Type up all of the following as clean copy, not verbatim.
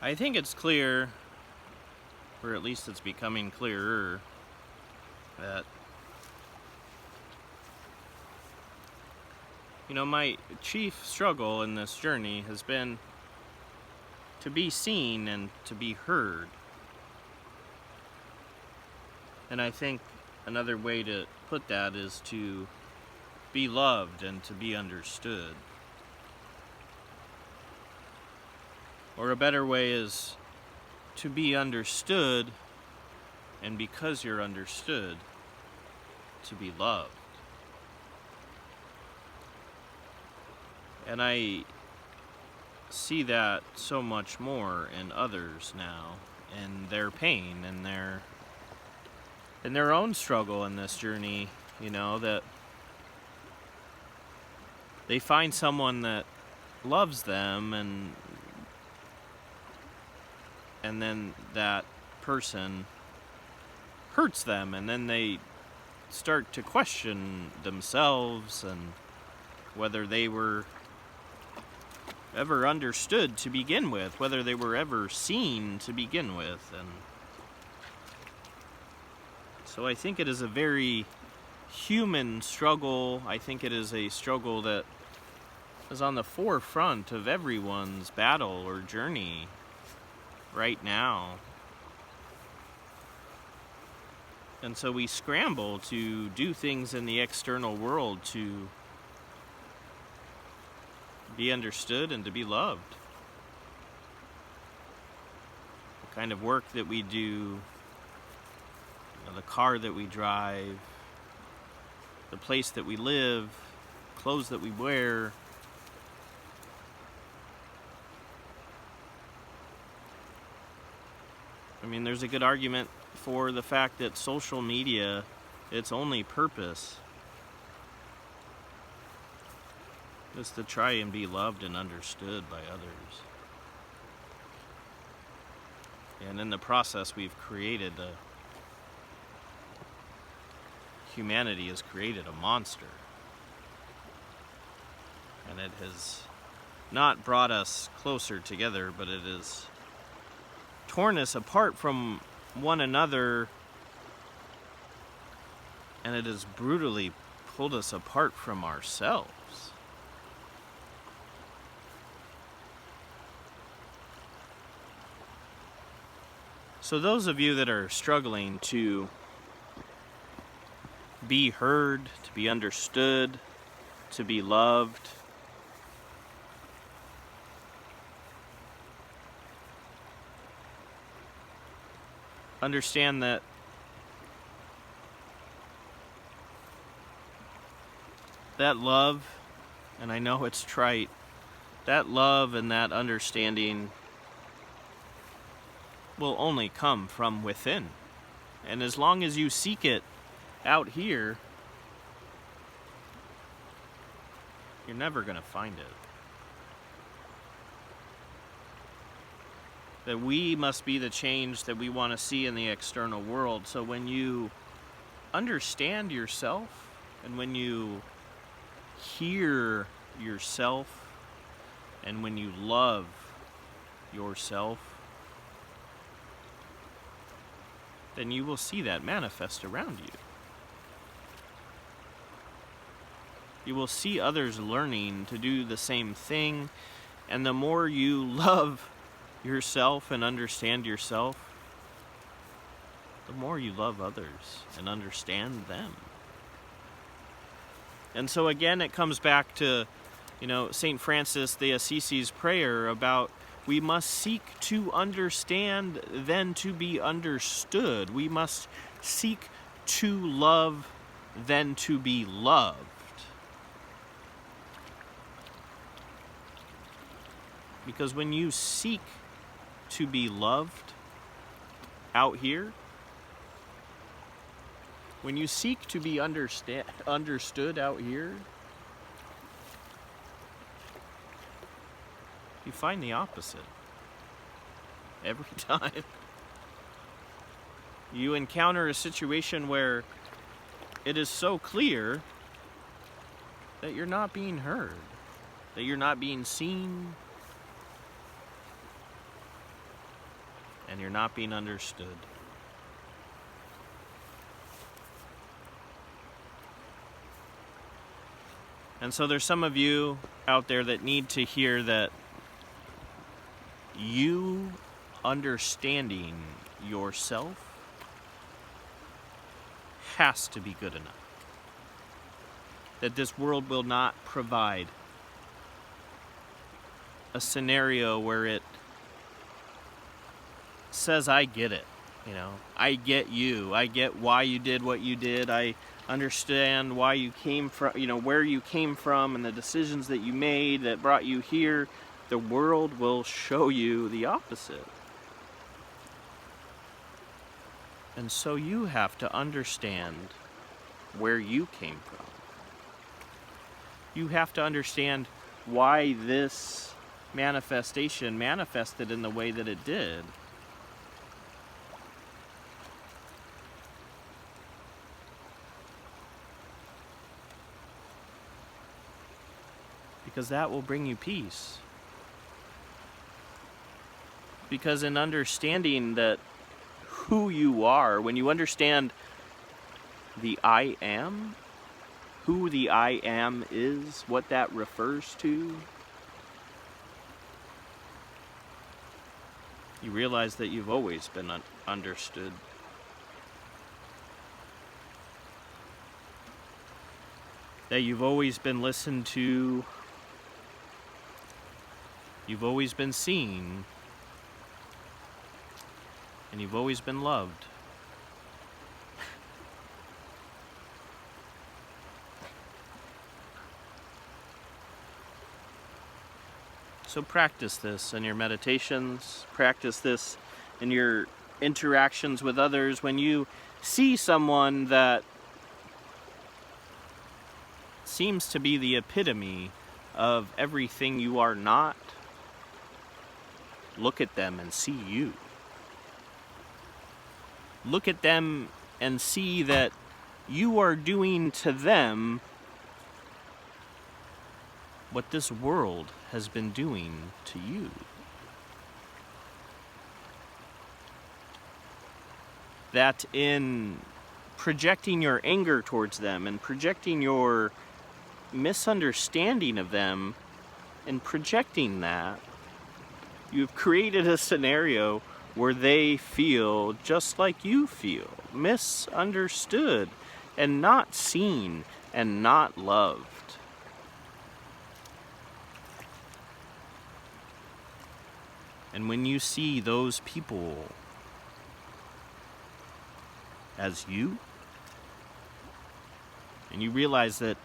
I think it's clear, or at least it's becoming clearer, that, my chief struggle in this journey has been to be seen and to be heard. And I think another way to put that is to be loved and to be understood. Or a better way is to be understood, and because you're understood, to be loved. And I see that so much more in others now, in their pain and their own struggle in this journey, that they find someone that loves them, and then that person hurts them, and then they start to question themselves and whether they were ever understood to begin with, whether they were ever seen to begin with. And so I think it is a very human struggle. I think it is a struggle that is on the forefront of everyone's battle or journey right now. And so we scramble to do things in the external world to be understood and to be loved. The kind of work that we do, the car that we drive, the place that we live, clothes that we wear. I mean, there's a good argument for the fact that social media, its only purpose is to try and be loved and understood by others. And in the process, humanity has created a monster. And it has not brought us closer together, but it has torn us apart from one another, and it has brutally pulled us apart from ourselves. So those of you that are struggling to be heard, to be understood, to be loved, understand that love, and I know it's trite, that love and that understanding will only come from within. And as long as you seek it out here, you're never going to find it. That we must be the change that we want to see in the external world. So when you understand yourself, and when you hear yourself, and when you love yourself, then you will see that manifest around you. You will see others learning to do the same thing, and the more you love yourself and understand yourself, the more you love others and understand them. And so again, it comes back to, St. Francis de Assisi's prayer about we must seek to understand, then to be understood. We must seek to love, then to be loved. Because when you seek to be loved out here, when you seek to be understood out here, you find the opposite every time. You encounter a situation where it is so clear that you're not being heard, that you're not being seen, and you're not being understood. And so there's some of you out there that need to hear that you understanding yourself has to be good enough. That this world will not provide a scenario where it says, I get it. I get you. I get why you did what you did. I understand why you came from, where you came from and the decisions that you made that brought you here. The world will show you the opposite. And so you have to understand where you came from. You have to understand why this manifestation manifested in the way that it did. Because that will bring you peace. Because in understanding that who you are, when you understand the I am, who the I am is, what that refers to, you realize that you've always been understood. That you've always been listened to, you've always been seen, and you've always been loved. So practice this in your meditations, practice this in your interactions with others. When you see someone that seems to be the epitome of everything you are not, look at them and see you. Look at them and see that you are doing to them what this world has been doing to you. That in projecting your anger towards them and projecting your misunderstanding of them and projecting that, you've created a scenario where they feel just like you feel, misunderstood and not seen and not loved. And when you see those people as you, and you realize that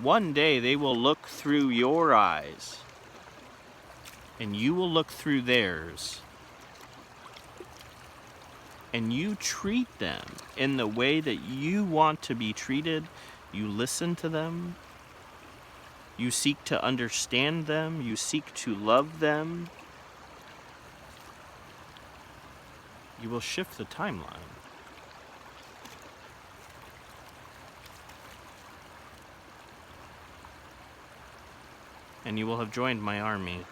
one day they will look through your eyes and you will look through theirs, and you treat them in the way that you want to be treated, you listen to them, you seek to understand them, you seek to love them, you will shift the timeline. And you will have joined my army.